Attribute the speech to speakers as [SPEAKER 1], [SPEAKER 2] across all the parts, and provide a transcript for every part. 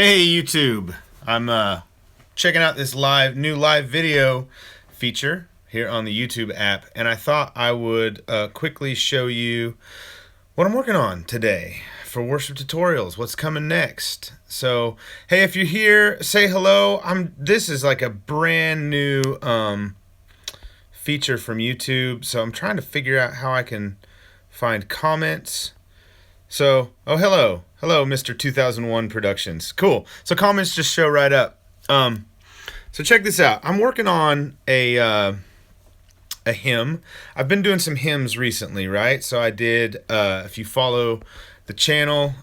[SPEAKER 1] Hey YouTube, I'm checking out this new live video feature here on the YouTube app, and I thought I would quickly show you what I'm working on today for worship tutorials, what's coming next. So hey, if you're here, say hello. This is like a brand new feature from YouTube, so I'm trying to figure out how I can find comments. So, oh, hello, Mr. 2001 Productions. Cool. So comments just show right up. So check this out. I'm working on a hymn. I've been doing some hymns recently, right? So I did. If you follow the channel,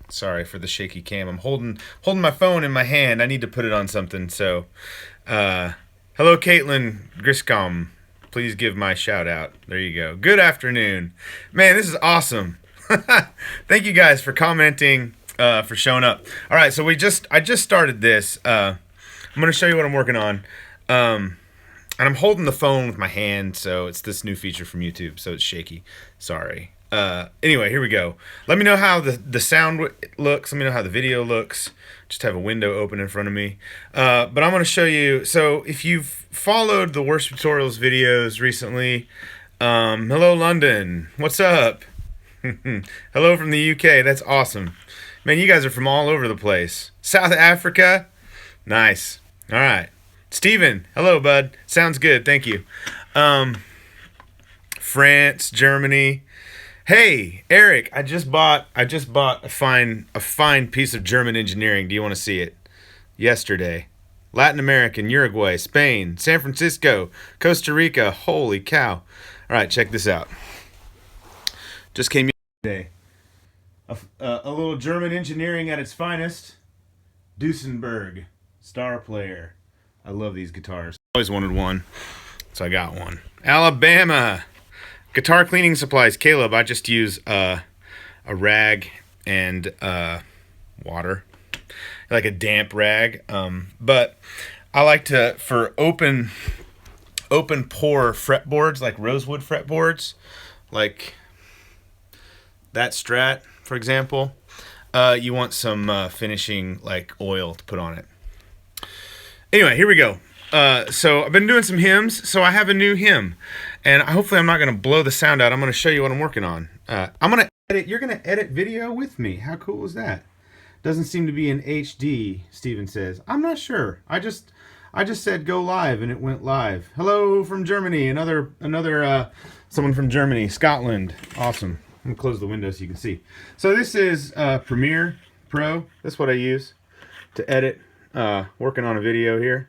[SPEAKER 1] sorry for the shaky cam. I'm holding my phone in my hand. I need to put it on something. So, hello, Caitlin Griscom. Please give my shout out. There you go. Good afternoon, man. This is awesome. Thank you guys for commenting, for showing up. All right, so I just started this. I'm gonna show you what I'm working on, and I'm holding the phone with my hand, so it's this new feature from YouTube, so it's shaky. Sorry. Anyway, here we go. Let me know how the sound looks. Let me know how the video looks. Just have a window open in front of me. But I'm gonna show you. So if you've followed the worship tutorials videos recently, hello London. What's up? Hello from the UK. That's awesome. Man, you guys are from all over the place. South Africa? Nice. All right. Steven, hello, bud. Sounds good. Thank you. France, Germany. Hey, Eric, I just bought a fine piece of German engineering. Do you want to see it? Yesterday. Latin American, Uruguay, Spain, San Francisco, Costa Rica. Holy cow. All right, check this out. Just came yesterday. A little German engineering at its finest. Duesenberg, Star Player. I love these guitars. Always wanted one, so I got one. Alabama. Guitar cleaning supplies. Caleb, I just use a rag and water. Like a damp rag. But I like to, for open pore fretboards, like rosewood fretboards, like that Strat, for example, you want some finishing like oil to put on it. Anyway, here we go. So I've been doing some hymns, so I have a new hymn, and hopefully I'm not going to blow the sound out. I'm going to show you what I'm working on. I'm going to edit. You're going to edit video with me. How cool is that? Doesn't seem to be in HD, Steven says. I'm not sure. I just said go live, and it went live. Hello from Germany. Another someone from Germany, Scotland. Awesome. I'm gonna close the window so you can see. So this is Premiere Pro. That's what I use to edit. Working on a video here.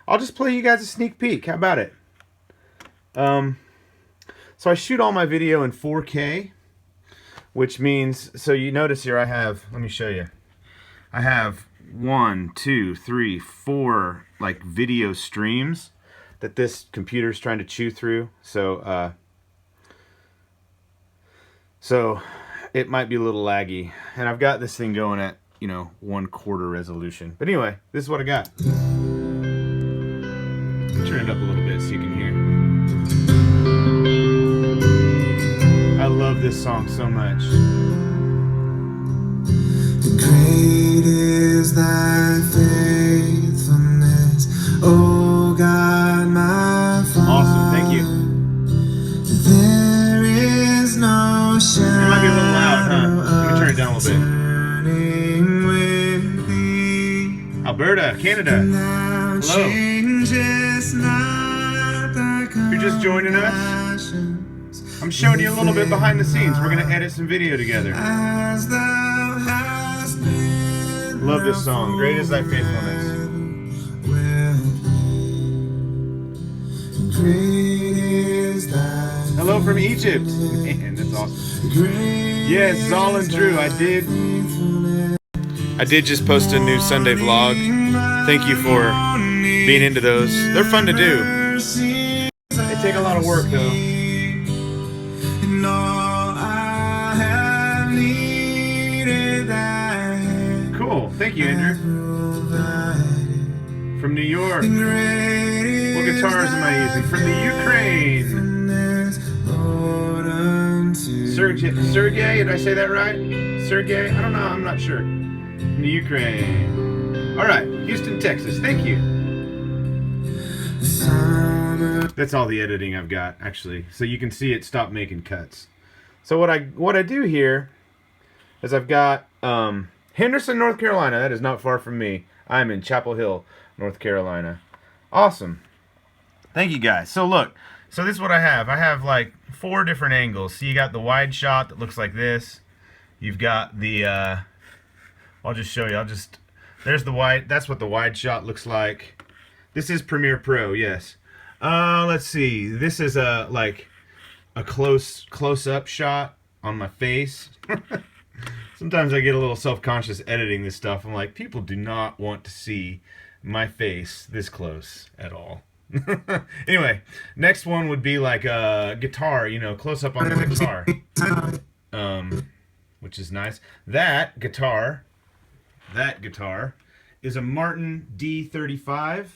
[SPEAKER 1] I'll just play you guys a sneak peek. How about it? So I shoot all my video in 4K, which means, so you notice here I have, let me show you. I have 1, 2, 3, 4 like video streams that this computer's trying to chew through. So it might be a little laggy, and I've got this thing going at 1/4 resolution. But anyway, this is what I got. Turn it up a little bit so you can hear. I love this song so much.
[SPEAKER 2] Great is thy faithfulness, O God, my Father.
[SPEAKER 1] Awesome, thank you.
[SPEAKER 2] There is no shadow.
[SPEAKER 1] It might be a little loud, huh? Let me turn it down a little bit. Alberta, Canada. Hello. If you're just joining us, I'm showing you a little bit behind the scenes. We're going to edit some video together. Love this song. Great is thy faithfulness. Hello from Egypt. Man, that's awesome. Yes, Zal and Drew. I did just post a new Sunday vlog. Thank you for being into those. They're fun to do. They take a lot of work though. Cool. Thank you, Andrew. From New York. What guitars am I using? From the Ukraine. Sergey, did I say that right? Sergey? I don't know. I'm not sure. from the Ukraine. All right, Houston, Texas. Thank you. That's all the editing I've got, actually. So you can see it stop making cuts. So what I do here is I've got Henderson, North Carolina. That is not far from me. I'm in Chapel Hill, North Carolina. Awesome. Thank you, guys. So look. So this is what I have. I have like 4 different angles. So you got the wide shot that looks like this. You've got the, I'll just show you. There's the wide, that's what the wide shot looks like. This is Premiere Pro, yes. Let's see. This is like a close-up shot on my face. Sometimes I get a little self-conscious editing this stuff. I'm like, people do not want to see my face this close at all. Anyway, next one would be like a guitar, close up on the guitar, which is nice. That guitar is a Martin D35,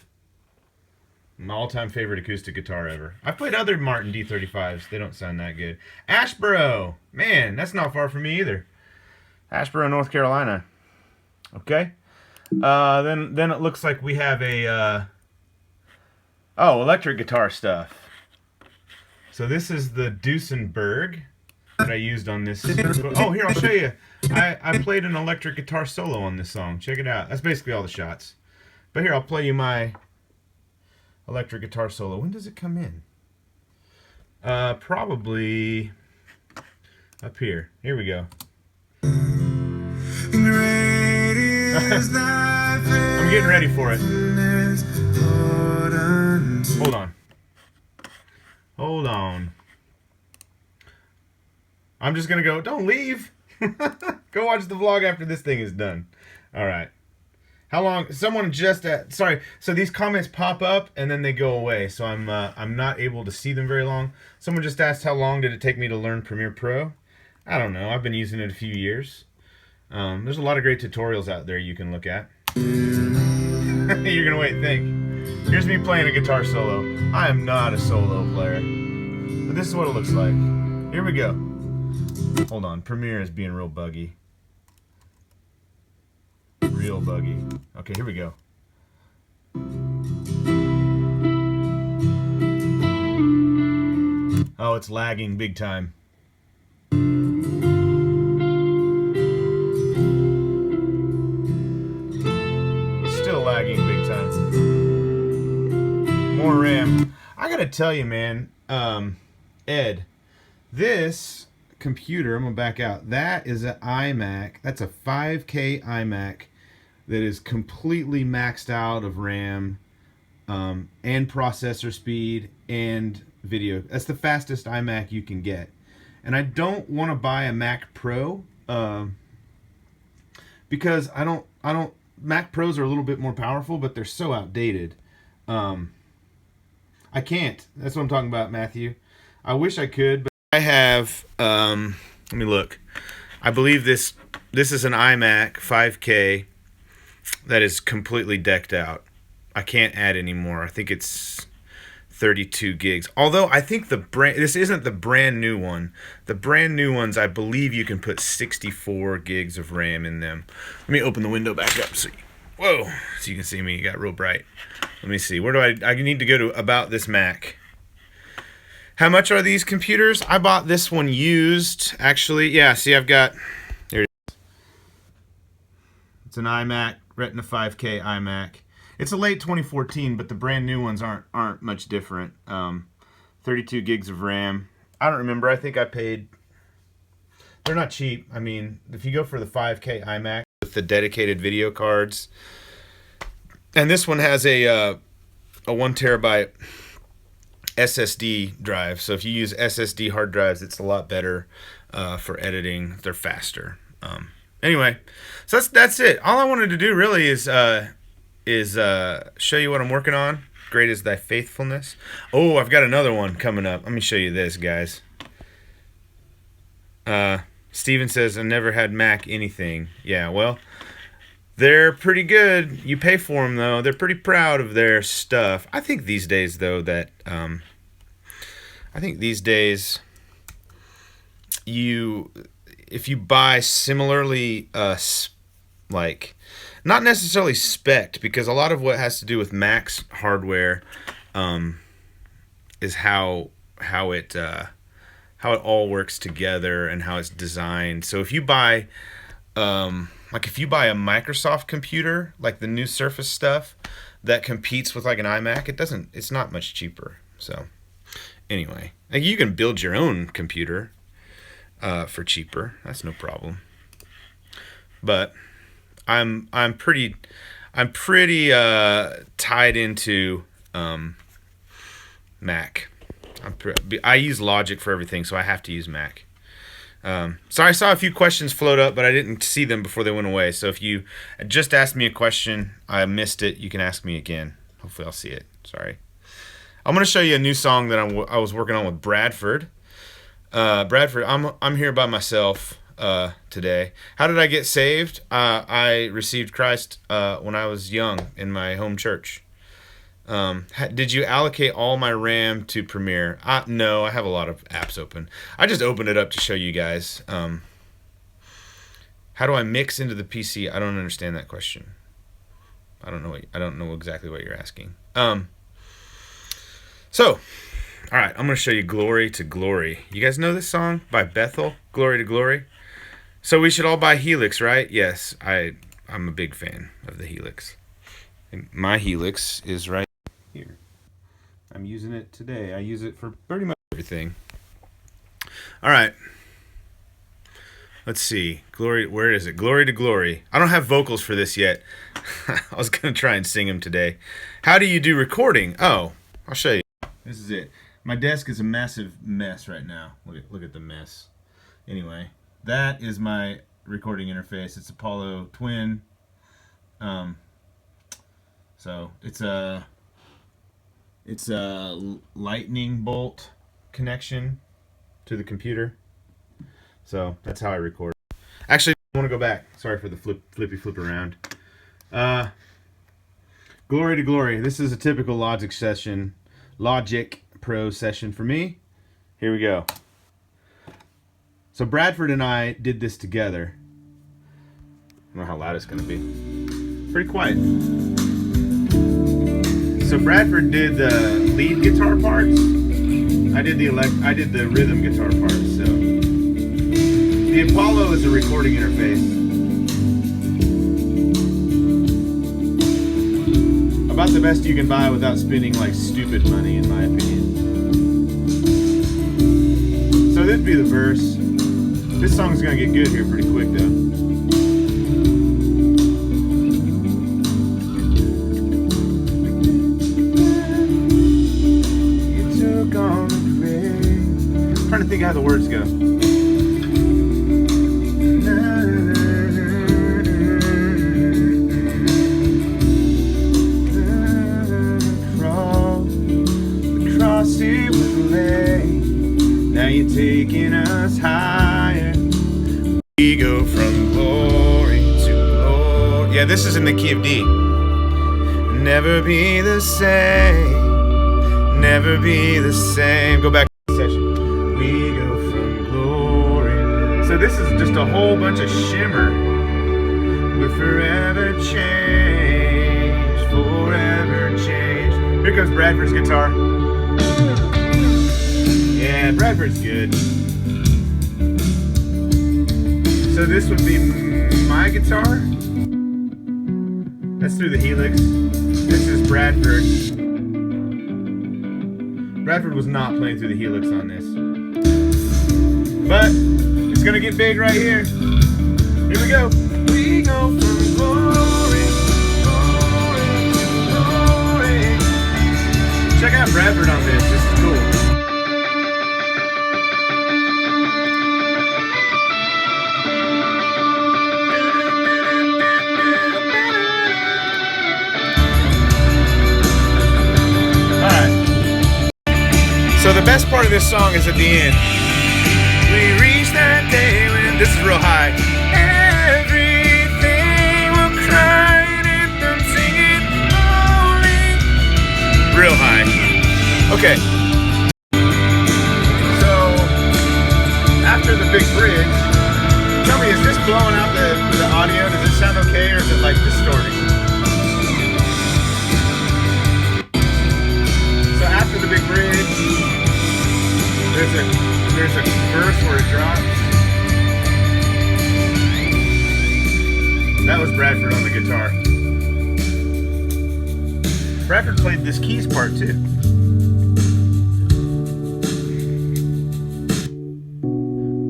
[SPEAKER 1] my all-time favorite acoustic guitar ever. I've played other Martin D35s. They don't sound that good. Asheboro, man, that's not far from me either. Asheboro, North Carolina. Okay. Then it looks like we have a electric guitar stuff. So this is the Duesenberg that I used on this. Oh, here, I'll show you. I played an electric guitar solo on this song. Check it out. That's basically all the shots. But here, I'll play you my electric guitar solo. When does it come in? Probably up here. Here we go. I'm getting ready for it. Hold on. I'm just gonna go. Don't leave. Go watch the vlog after this thing is done. All right. How long? Someone just sorry. So these comments pop up and then they go away. So I'm not able to see them very long. Someone just asked how long did it take me to learn Premiere Pro. I don't know. I've been using it a few years. There's a lot of great tutorials out there you can look at. You're gonna wait and think. Here's me playing a guitar solo. I am not a solo player, but this is what it looks like. Here we go. Hold on, Premiere is being real buggy. Real buggy. Okay, here we go. Oh, it's lagging big time. Still lagging big time. More RAM. I gotta tell you, man, Ed, this computer, I'm gonna back out. That is an iMac. That's a 5K iMac that is completely maxed out of RAM and processor speed and video. That's the fastest iMac you can get. And I don't want to buy a Mac Pro because I don't. Mac Pros are a little bit more powerful, but they're so outdated. I can't. That's what I'm talking about, Matthew. I wish I could, but I have. Let me look. I believe this is an iMac 5K that is completely decked out. I can't add any more. I think it's 32 gigs. Although I think this isn't the brand new one. The brand new ones, I believe you can put 64 gigs of RAM in them. Let me open the window back up so you can see me. It got real bright. Let me see. Where do I need to go to about this Mac? How much are these computers? I bought this one used, actually. Yeah, see, I've got, here it is. It's an iMac, Retina 5K iMac. It's a late 2014, but the brand new ones aren't much different. 32 gigs of RAM. I don't remember. I think I paid, they're not cheap. I mean, if you go for the 5K iMac with the dedicated video cards, and this one has a 1 terabyte SSD drive. So if you use SSD hard drives, it's a lot better for editing. They're faster. Anyway, so that's it. All I wanted to do really is show you what I'm working on. Great is thy faithfulness. Oh, I've got another one coming up. Let me show you this, guys. Steven says, I never had Mac anything. Yeah, well, they're pretty good. You pay for them, though. They're pretty proud of their stuff. I think these days, though, that if you buy similarly like, not necessarily spec'd, because a lot of what has to do with Mac's hardware is how it all works together and how it's designed. So if you buy if you buy a Microsoft computer, like the new Surface stuff that competes with like an iMac, it's not much cheaper. So anyway, like, you can build your own computer for cheaper. That's no problem. But I'm pretty tied into Mac. I use Logic for everything, so I have to use Mac. So I saw a few questions float up, but I didn't see them before they went away. So if you just asked me a question, I missed it, you can ask me again. Hopefully I'll see it. Sorry. I'm going to show you a new song that I was working on with Bradford. Bradford, I'm here by myself today. How did I get saved? I received Christ when I was young in my home church. Did you allocate all my RAM to Premiere? No, I have a lot of apps open. I just opened it up to show you guys. How do I mix into the PC? I don't understand that question. I don't know exactly what you're asking. So, all right, I'm going to show you Glory to Glory. You guys know this song by Bethel, Glory to Glory? So we should all buy Helix, right? Yes, I'm a big fan of the Helix. And my Helix is right here. I'm using it today. I use it for pretty much everything. All right. Let's see. Where is it? Glory to Glory. I don't have vocals for this yet. I was going to try and sing them today. How do you do recording? Oh, I'll show you. This is it. My desk is a massive mess right now. Look at the mess. Anyway, that is my recording interface. It's Apollo Twin. So it's a lightning bolt connection to the computer. So that's how I record. Actually, I want to go back. Sorry for the flippy flip around. Glory to Glory. This is a typical Logic Pro session for me. Here we go. So Bradford and I did this together. I don't know how loud it's going to be. Pretty quiet. So Bradford did the lead guitar parts. I did the rhythm guitar parts. So the Apollo is a recording interface. About the best you can buy without spending like stupid money, in my opinion. So that'd be the verse. This song's gonna get good here pretty quick though. You took on the rain. I'm trying to think how the words go. Now you're taking us higher. We go from glory to glory. Yeah, this is in the key of D. Never be the same. Never be the same. Go back to the session. We go from glory. So this is just a whole bunch of shimmer. We're forever changed. Forever changed. Here comes Bradford's guitar. Yeah, Bradford's good. So this would be my guitar. That's through the Helix. This is Bradford. Bradford was not playing through the Helix on this. But it's gonna get big right here. Here we go. We go from glory, glory to glory. Check out Bradford on this. This is cool. So the best part of this song is at the end. We reach that day when this is real high. Everything will cry and them singing holy. Real high. Okay. So after the big bridge, tell me, is this blowing out the audio? Does it sound sound okay, or is it like distorting? So after the big bridge, there's a verse where it drops. That was Bradford on the guitar. Bradford played this keys part too.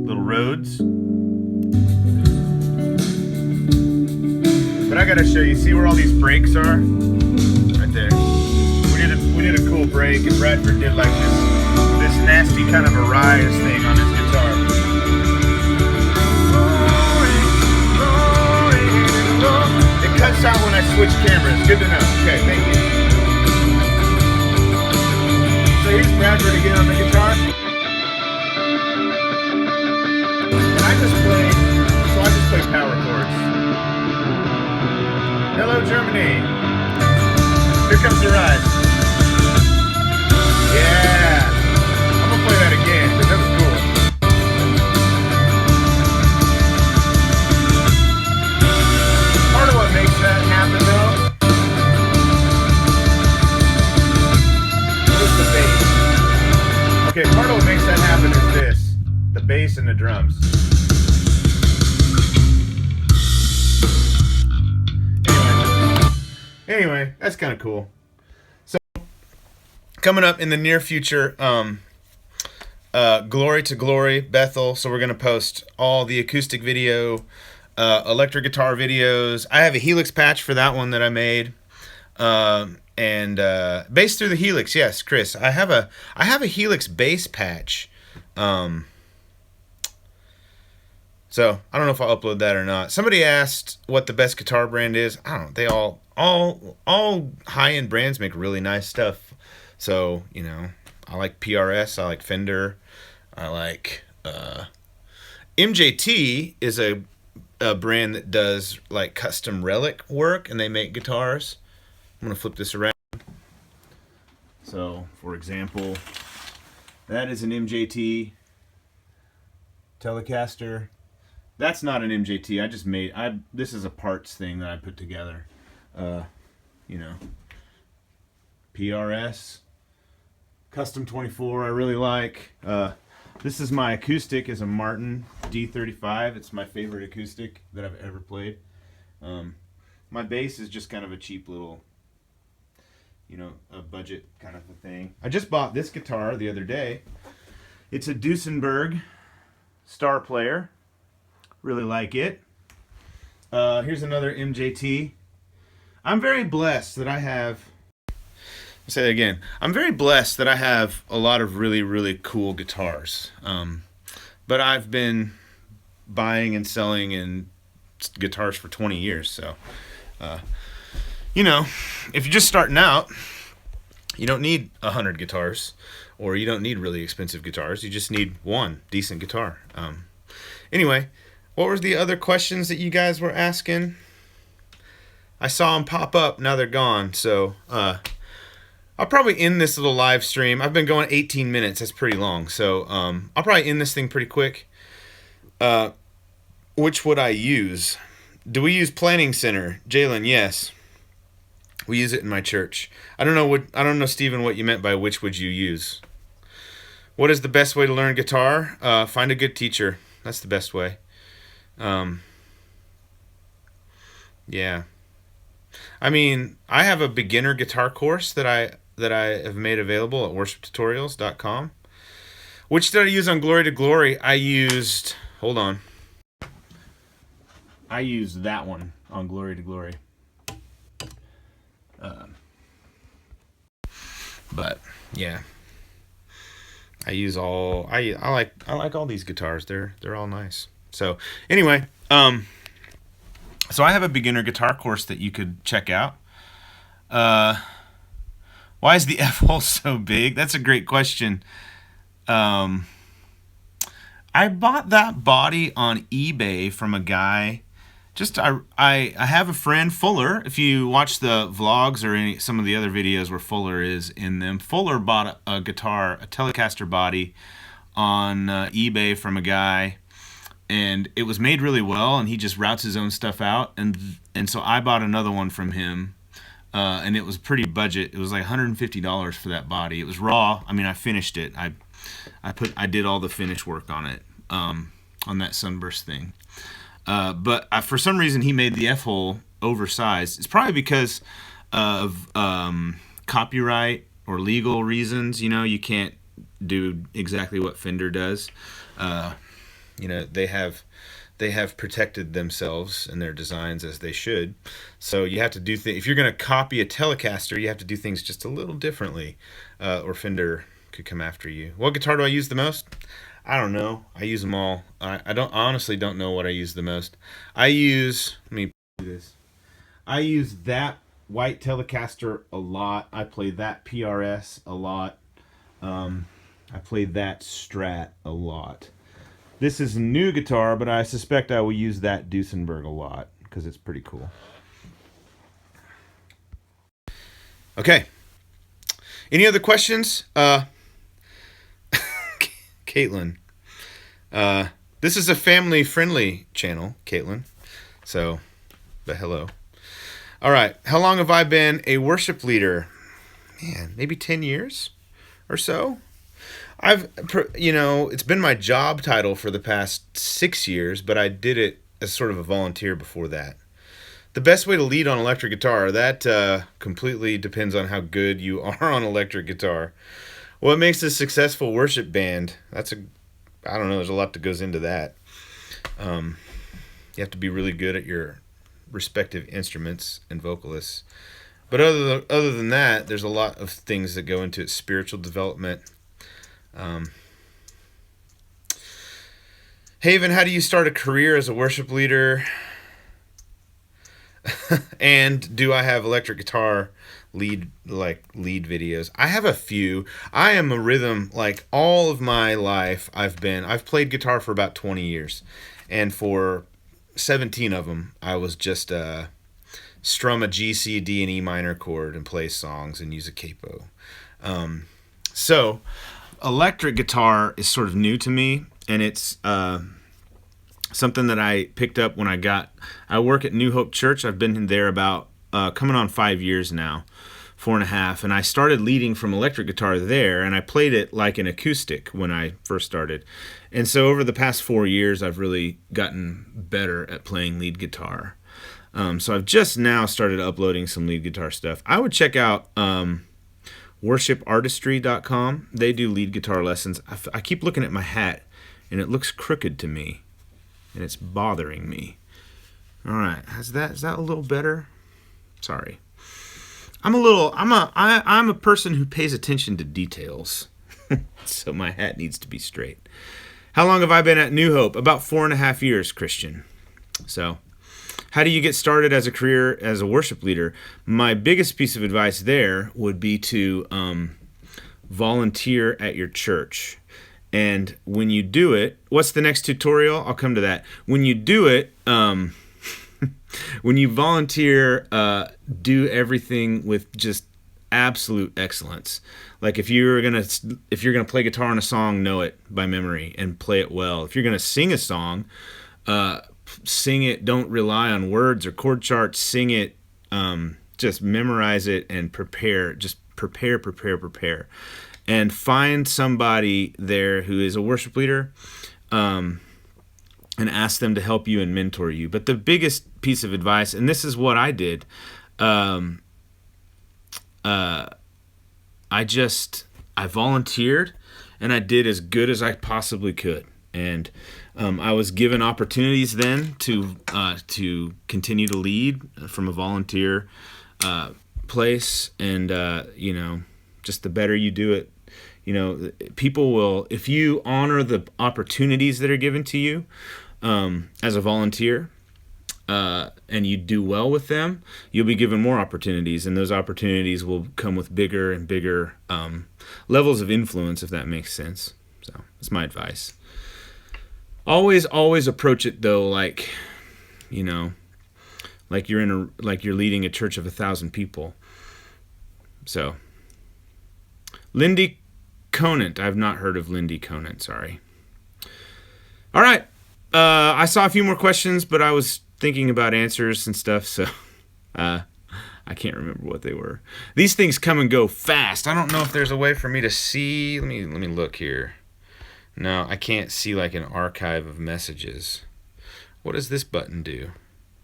[SPEAKER 1] Little Rhodes. But I gotta show you. See where all these breaks are? Right there. We did a cool break, and Bradford did like this nasty kind of Arias thing on his guitar. It cuts out when I switch cameras. Good to know. Okay, thank you. So here's Bradford again on the guitar. And I just play power chords. Hello, Germany. Here comes the rise. Yeah. I'm gonna play that again because that was cool. Part of what makes that happen though is the bass. Okay, part of what makes that happen is this. The bass and the drums. Anyway, that's kind of cool. So, coming up in the near future, Glory to Glory, Bethel. So we're going to post all the acoustic video, electric guitar videos. I have a Helix patch for that one that I made. And bass through the Helix. Yes, Chris. I have a Helix bass patch. So I don't know if I'll upload that or not. Somebody asked what the best guitar brand is. I don't know. They all high-end brands make really nice stuff. So, you know, I like PRS, I like Fender, I like MJT is a brand that does like custom relic work, and they make guitars. I'm gonna flip this around. So, for example, that is an MJT Telecaster. That's not an MJT. I just made. This is a parts thing that I put together. You know, PRS, Custom 24. I really like. This is my acoustic. Is a Martin D35. It's my favorite acoustic that I've ever played. My bass is just kind of a cheap little, you know, a budget kind of a thing. I just bought this guitar the other day. It's a Duesenberg Star Player. Really like it. Here's another MJT. I'm very blessed that I have... I'll say that again. I'm very blessed that I have a lot of really, really cool guitars. But I've been buying and selling guitars for 20 years. So, you know, if you're just starting out, you don't need 100 guitars. Or you don't need really expensive guitars. You just need one decent guitar. Anyway, what were the other questions that you guys were asking? I saw them pop up. Now they're gone. So I'll probably end this little live stream. I've been going 18 minutes. That's pretty long. So I'll probably end this thing pretty quick. Which would I use? Do we use Planning Center? Jalen, yes. We use it in my church. I don't know, Stephen, what you meant by which would you use. What is the best way to learn guitar? Find a good teacher. That's the best way. Yeah. I mean, I have a beginner guitar course that I have made available at worshiptutorials.com. Which did I use on Glory to Glory? I used that one on Glory to Glory. But yeah, I use all. I like all these guitars. They're all nice. So anyway, so I have a beginner guitar course that you could check out. Why is the F hole so big? That's a great question. I bought that body on eBay from a guy. I have a friend, Fuller. If you watch the vlogs or some of the other videos where Fuller is in them, Fuller bought a guitar, a Telecaster body on eBay from a guy. and it was made really well, and he just routes his own stuff out, and so I bought another one from him, and it was pretty budget. It was like $150 for that body. It was raw. I mean, I finished it. I did all the finish work on it, on that Sunburst thing. But for some reason he made the F-hole oversized. It's probably because of copyright or legal reasons. You know, you can't do exactly what Fender does. You know, they have protected themselves and their designs as they should. So you have to do things. If you're going to copy a Telecaster, you have to do things just a little differently, or Fender could come after you. What guitar do I use the most? I don't know. I use them all. I honestly don't know what I use the most. Let me do this. I use that white Telecaster a lot. I play that PRS a lot. I play that Strat a lot. This is a new guitar, but I suspect I will use that Duesenberg a lot because it's pretty cool. Okay. Any other questions? Caitlin. This is a family-friendly channel, Caitlin. So, but hello. All right. How long have I been a worship leader? Man, maybe 10 years or so. It's been my job title for the past 6 years, but I did it as sort of a volunteer before that. The best way to lead on electric guitar, that completely depends on how good you are on electric guitar. What makes a successful worship band? I don't know, there's a lot that goes into that. You have to be really good at your respective instruments and vocalists. But other than that, there's a lot of things that go into it. Spiritual development. Haven, how do you start a career as a worship leader? And do I have electric guitar lead videos? I have a few. I am a rhythm, like all of my life I've played guitar for about 20 years. And for 17 of them, I was just strum a G, C, D, and E minor chord and play songs and use a capo. So electric guitar is sort of new to me, and it's something that I picked up when I work at New Hope Church. I've been there about coming on 5 years now, 4.5, and I started leading from electric guitar there, and I played it like an acoustic when I first started. And so over the past 4 years, I've really gotten better at playing lead guitar. So I've just now started uploading some lead guitar stuff. I would check out worshipartistry.com. They do lead guitar lessons. I keep looking at my hat, and it looks crooked to me, and it's bothering me. All right, is that a little better? Sorry. I'm a person who pays attention to details. So my hat needs to be straight. How long have I been at New Hope? About 4.5 years, Christian. So, how do you get started as a career as a worship leader? My biggest piece of advice there would be to volunteer at your church. And when you do it, what's the next tutorial? I'll come to that. When you do it, when you volunteer, do everything with just absolute excellence. Like if you're gonna play guitar on a song, know it by memory and play it well. If you're gonna sing a song, sing it. Don't rely on words or chord charts. Sing it. Just memorize it and prepare. Just prepare. And find somebody there who is a worship leader, and ask them to help you and mentor you. But the biggest piece of advice, and this is what I did, I volunteered, and I did as good as I possibly could. And I was given opportunities then to continue to lead from a volunteer place, and just the better you do it, people will, if you honor the opportunities that are given to you as a volunteer, and you do well with them, you'll be given more opportunities, and those opportunities will come with bigger and bigger levels of influence, if that makes sense. So that's my advice. Always approach it though, like you're leading a church of 1,000 people. So, Lindy Conant. I've not heard of Lindy Conant. Sorry. All right. I saw a few more questions, but I was thinking about answers and stuff, so I can't remember what they were. These things come and go fast. I don't know if there's a way for me to see. Let me look here. No, I can't see like an archive of messages. What does this button do?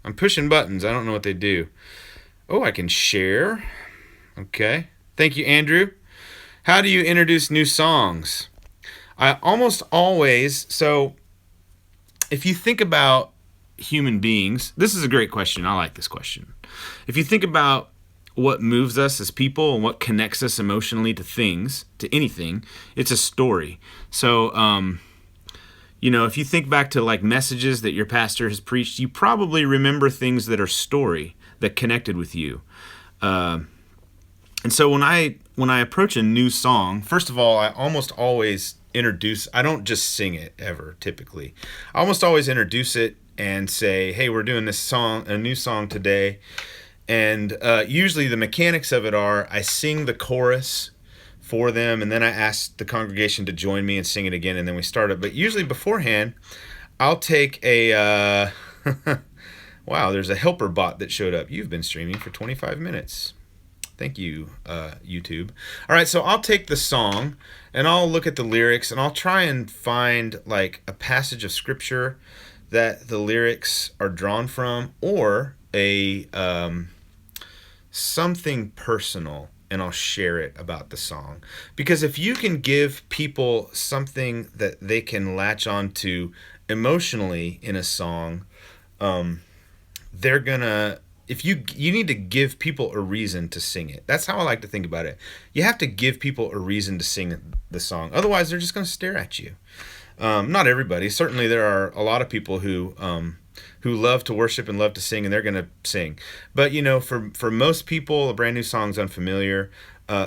[SPEAKER 1] I'm pushing buttons. I don't know what they do. Oh, I can share. Okay. Thank you, Andrew. How do you introduce new songs? I almost always, so if you think about human beings, this is a great question. I like this question. If you think about what moves us as people and what connects us emotionally to things, to anything, it's a story. So, if you think back to like messages that your pastor has preached, you probably remember things that are story that connected with you. And so when I approach a new song, first of all, I almost always I don't just sing it ever, typically. I almost always introduce it and say, hey, we're doing a new song today. And usually the mechanics of it are I sing the chorus for them, and then I ask the congregation to join me and sing it again, and then we start it. But usually beforehand, I'll take a... wow, there's a helper bot that showed up. You've been streaming for 25 minutes. Thank you, YouTube. All right, so I'll take the song, and I'll look at the lyrics, and I'll try and find like a passage of scripture that the lyrics are drawn from, or a something personal, and I'll share it about the song. Because if you can give people something that they can latch on to emotionally in a song, they're gonna... If you need to give people a reason to sing it. That's how I like to think about it. You have to give people a reason to sing the song. Otherwise, they're just going to stare at you. Not everybody. Certainly, there are a lot of people who love to worship and love to sing, and they're going to sing. But for most people, a brand new song's unfamiliar.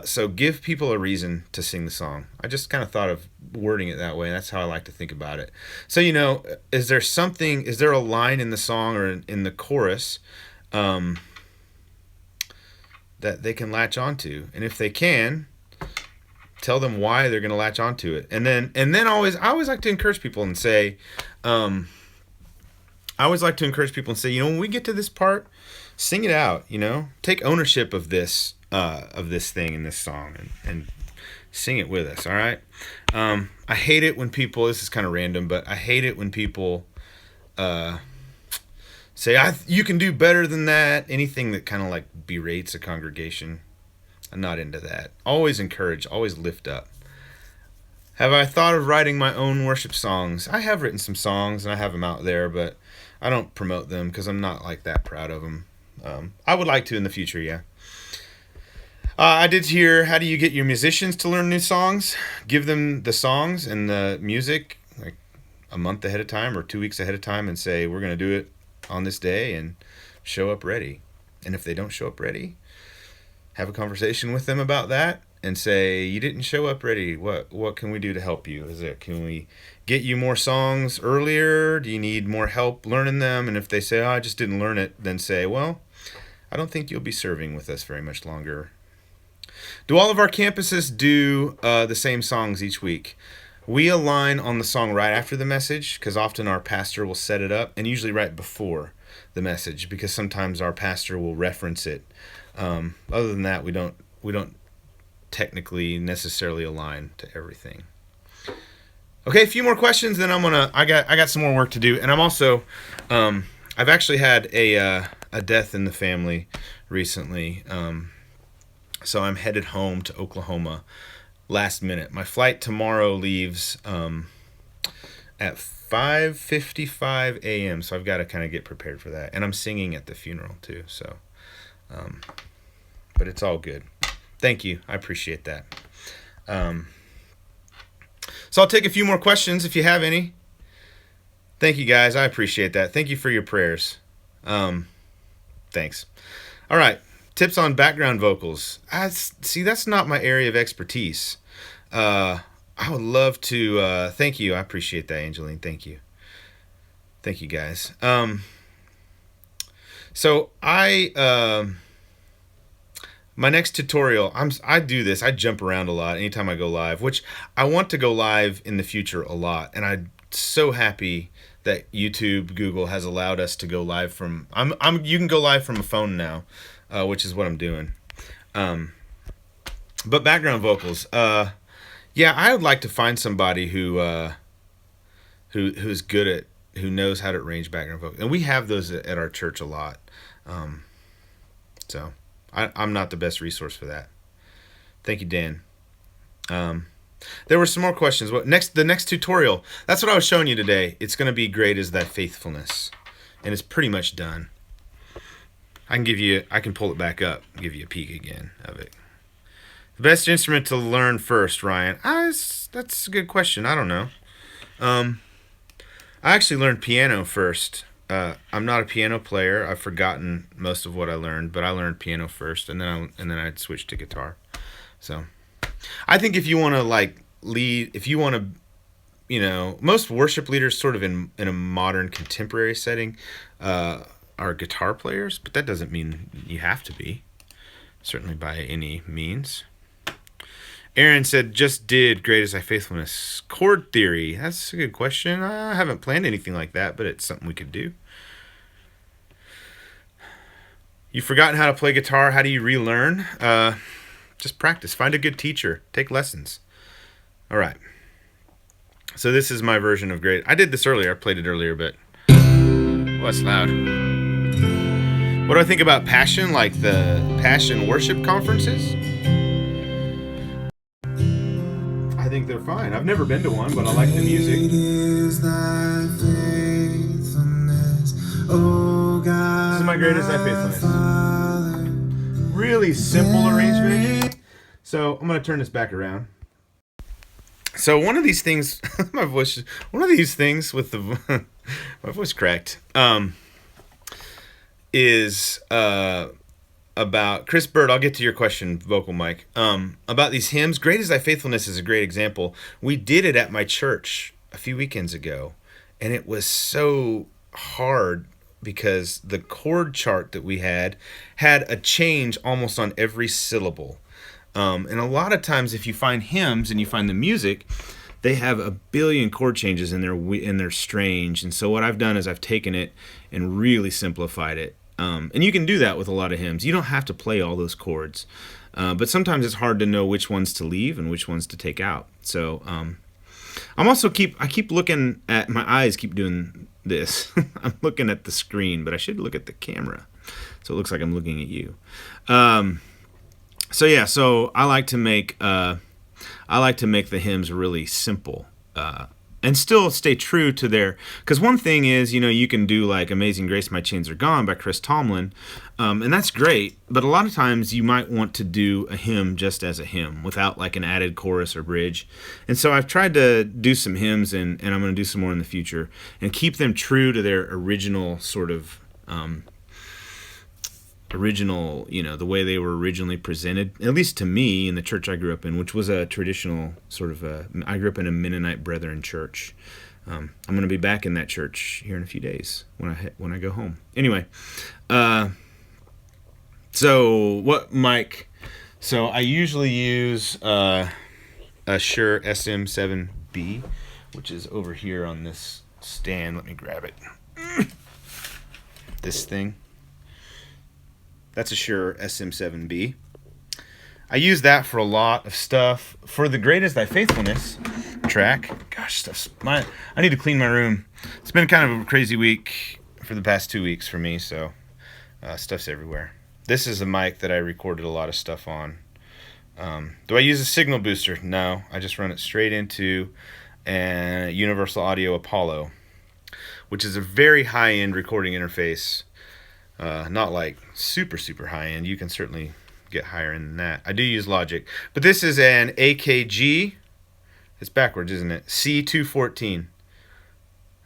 [SPEAKER 1] So give people a reason to sing the song. I just kind of thought of wording it that way. That's how I like to think about it. So is there a line in the song or in the chorus that they can latch onto? And if they can, tell them why they're going to latch onto it. And then I always like to encourage people and say, when we get to this part, sing it out, take ownership of this thing in this song and sing it with us. All right. I hate it when people, this is kind of random, but I hate it when people, say, you can do better than that. Anything that kind of like berates a congregation. I'm not into that. Always encourage, always lift up. Have I thought of writing my own worship songs? I have written some songs and I have them out there, but I don't promote them because I'm not like that proud of them. I would like to in the future, yeah. I did hear, how do you get your musicians to learn new songs? Give them the songs and the music like a month ahead of time or 2 weeks ahead of time and say, we're going to do it on this day, and show up ready. And if they don't show up ready, have a conversation with them about that and say, you didn't show up ready. What can we do to help you? Can we get you more songs earlier? Do you need more help learning them? And if they say, I just didn't learn it, then say, well, I don't think you'll be serving with us very much longer. Do all of our campuses do the same songs each week? We align on the song right after the message, because often our pastor will set it up, and usually right before the message, because sometimes our pastor will reference it. Other than that, we don't technically necessarily align to everything. Okay, a few more questions, then I got some more work to do, and I'm also I've actually had a death in the family recently, so I'm headed home to Oklahoma. Last minute. My flight tomorrow leaves at 5:55 a.m. So I've got to kind of get prepared for that. And I'm singing at the funeral too. So, but it's all good. Thank you. I appreciate that. So I'll take a few more questions if you have any. Thank you guys. I appreciate that. Thank you for your prayers. Thanks. All right. Tips on background vocals. See, that's not my area of expertise. I would love to. Thank you. I appreciate that, Angeline. Thank you. Thank you, guys. So my next tutorial, I do this. I jump around a lot anytime I go live, which I want to go live in the future a lot, and I'm so happy that YouTube, Google has allowed us to go live from. You can go live from a phone now, which is what I'm doing. But background vocals, yeah, I would like to find somebody who's good at, who knows how to arrange background vocals, and we have those at our church a lot. So I'm not the best resource for that. Thank you, Dan. There were some more questions. The next tutorial, that's what I was showing you today. It's going to be Great Is Thy Faithfulness, and it's pretty much done. I can pull it back up and give you a peek again of it. The best instrument to learn first, Ryan? That's a good question. I don't know. I actually learned piano first. I'm not a piano player. I've forgotten most of what I learned, but I learned piano first, and then I'd switch to guitar. So, I think if you want to lead, if you want to, most worship leaders sort of in a modern contemporary setting are guitar players, but that doesn't mean you have to be, certainly by any means. Aaron said, just did Great Is Thy Faithfulness. Chord theory. That's a good question. I haven't planned anything like that, but it's something we could do. You've forgotten how to play guitar. How do you relearn? Just practice. Find a good teacher. Take lessons. All right. So this is my version of Great. I did this earlier. I played it earlier, but that's loud. What do I think about Passion, like the Passion worship conferences? I think they're fine. I've never been to one, but I like the music. This is my Great Is Thy Faithfulness. Really simple arrangement. So I'm going to turn this back around. So one of these things, my voice with the, my voice cracked, is about Chris Bird. I'll get to your question, Vocal Mike. About these hymns. Great Is Thy Faithfulness is a great example. We did it at my church a few weekends ago, and it was so hard because the chord chart that we had a change almost on every syllable. And a lot of times if you find hymns and you find the music, they have a billion chord changes and they're strange. And so what I've done is I've taken it and really simplified it. And you can do that with a lot of hymns. You don't have to play all those chords. But sometimes it's hard to know which ones to leave and which ones to take out. So I keep looking at, my eyes keep doing this. I'm looking at the screen, but I should look at the camera. So it looks like I'm looking at you. So I like to make the hymns really simple, and still stay true to their, because one thing is, you can do like Amazing Grace, My Chains Are Gone by Chris Tomlin, and that's great, but a lot of times you might want to do a hymn just as a hymn without like an added chorus or bridge. And so I've tried to do some hymns, and I'm going to do some more in the future, and keep them true to their original sort of the way they were originally presented, at least to me in the church I grew up in, which was a traditional sort of I grew up in a Mennonite Brethren church. I'm going to be back in that church here in a few days when I go home. Anyway, so I usually use a Shure SM7B, which is over here on this stand. Let me grab it. This thing. That's a Shure SM7B. I use that for a lot of stuff. For the Great Is Thy Faithfulness track, I need to clean my room. It's been kind of a crazy week for the past 2 weeks for me, so stuff's everywhere. This is a mic that I recorded a lot of stuff on. Do I use a signal booster? No, I just run it straight into a Universal Audio Apollo, which is a very high-end recording interface. Not like super, super high end. You can certainly get higher than that. I do use Logic. But this is an AKG. It's backwards, isn't it? C214.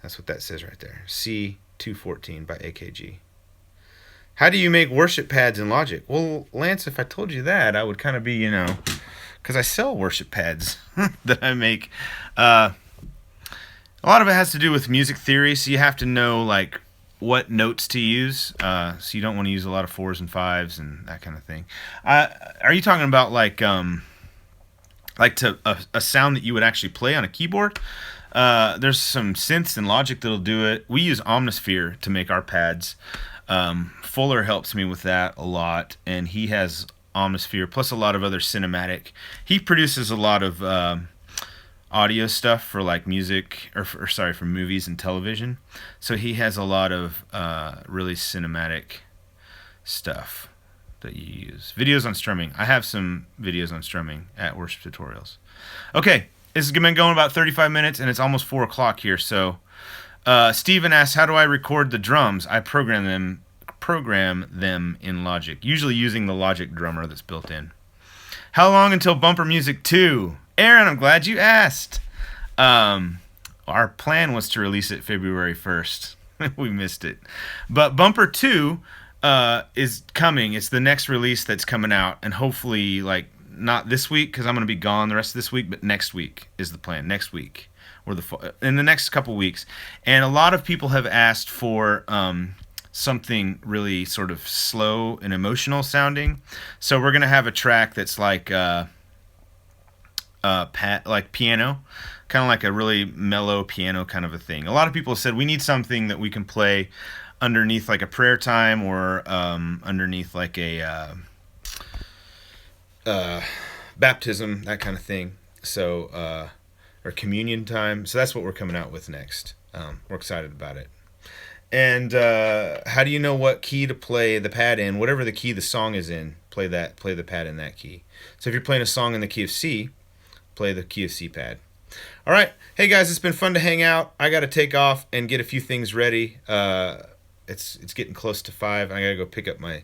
[SPEAKER 1] That's what that says right there. C214 by AKG. How do you make worship pads in Logic? Well, Lance, if I told you that, I would kind of be, because I sell worship pads that I make. A lot of it has to do with music theory, so you have to know, like, what notes to use, so you don't want to use a lot of 4s and 5s and that kind of thing. Are you talking about a sound that you would actually play on a keyboard? There's some synths and Logic that'll do it. We use Omnisphere to make our pads. Fuller helps me with that a lot, and he has Omnisphere plus a lot of other cinematic. He produces a lot of audio stuff for like music, for movies and television. So he has a lot of really cinematic stuff that you use. Videos on strumming. I have some videos on strumming at Worship Tutorials. Okay, this has been going about 35 minutes, and it's almost 4 o'clock here. So Steven asks, how do I record the drums? I program them in Logic, usually using the Logic drummer that's built in. How long until Bumper Music 2? Aaron, I'm glad you asked. Our plan was to release it February 1st. We missed it. But Bumper 2 is coming. It's the next release that's coming out, and hopefully, like, not this week because I'm going to be gone the rest of this week, but next week is the plan. Next week, or in the next couple weeks. And a lot of people have asked for something really sort of slow and emotional sounding. So we're going to have a track that's like piano, kind of like a really mellow piano kind of a thing. A lot of people have said we need something that we can play underneath like a prayer time, or underneath like a baptism, that kind of thing. So or communion time. So that's what we're coming out with next. We're excited about it. And how do you know what key to play the pad in? Whatever the key the song is in, play the pad in that key. So if you're playing a song in the key of C, play the key of C pad. All right. Hey guys, it's been fun to hang out. I got to take off and get a few things ready. It's getting close to 5. I got to go pick up my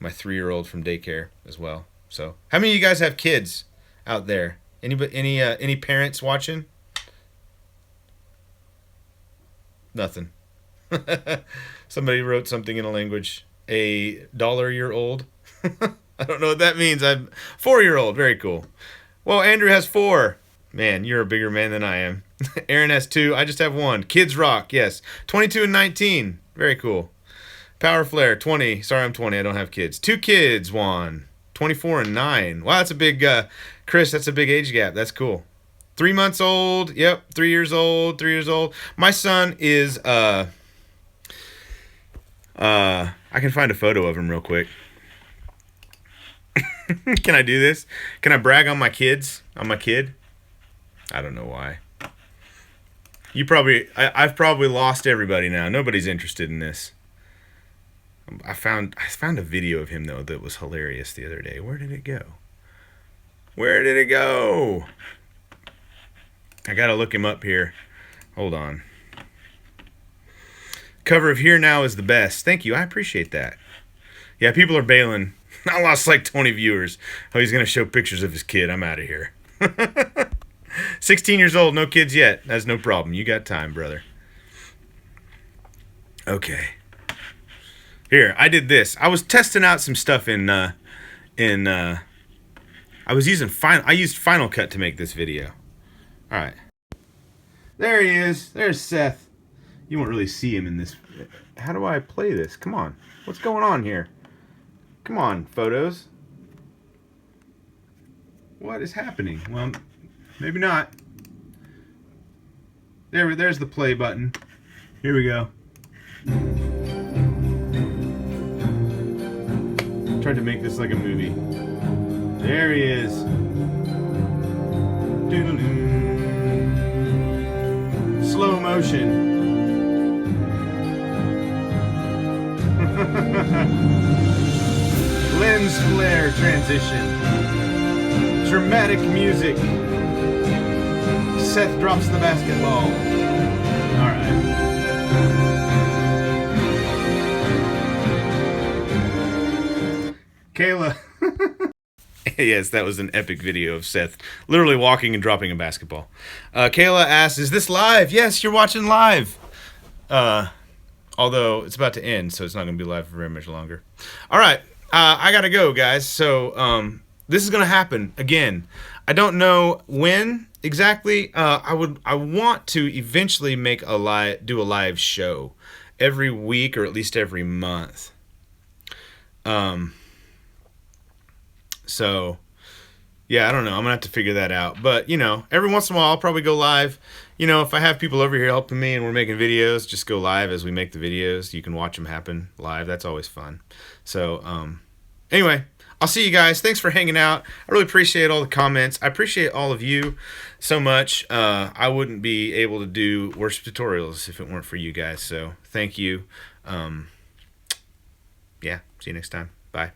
[SPEAKER 1] 3-year-old from daycare as well. So, how many of you guys have kids out there? Any parents watching? Nothing. Somebody wrote something in a language. A $1-year-old. I don't know what that means. I'm 4-year-old. Very cool. Well, Andrew has 4. Man, you're a bigger man than I am. Aaron has 2. I just have 1. Kids rock. Yes. 22 and 19. Very cool. Power Flare 20. Sorry, I'm 20. I don't have kids. 2 kids. 1. 24 and 9. Wow, that's a big Chris. That's a big age gap. That's cool. 3 months old. Yep. 3 years old. 3 years old. My son is I can find a photo of him real quick. Can I do this? Can I brag on my kids? On my kid? I don't know why. I've probably lost everybody now. Nobody's interested in this. I found a video of him though that was hilarious the other day. Where did it go? Where did it go? I gotta look him up here. Hold on. Cover of Here Now is the best. Thank you. I appreciate that. Yeah, people are bailing. I lost like 20 viewers. Oh, he's going to show pictures of his kid. I'm out of here. 16 years old, no kids yet. That's no problem. You got time, brother. Okay. Here, I did this. I was testing out some stuff I used Final Cut to make this video. All right. There he is. There's Seth. You won't really see him in this. How do I play this? Come on. What's going on here? Come on, photos. What is happening? Well, maybe not. There's the play button. Here we go. Tried to make this like a movie. There he is. Slow motion. Lens flare transition. Dramatic music. Seth drops the basketball. Alright. Kayla. Yes, that was an epic video of Seth literally walking and dropping a basketball. Kayla asks, is this live? Yes, you're watching live. Although it's about to end, so it's not going to be live for very much longer. All right, I got to go, guys. So this is going to happen again. I don't know when exactly. I want to eventually do a live show every week or at least every month. So Yeah, I don't know. I'm gonna have to figure that out. But every once in a while, I'll probably go live. If I have people over here helping me and we're making videos, just go live as we make the videos. You can watch them happen live. That's always fun. So, anyway, I'll see you guys. Thanks for hanging out. I really appreciate all the comments. I appreciate all of you so much. I wouldn't be able to do worship tutorials if it weren't for you guys. So, thank you. Yeah, see you next time. Bye.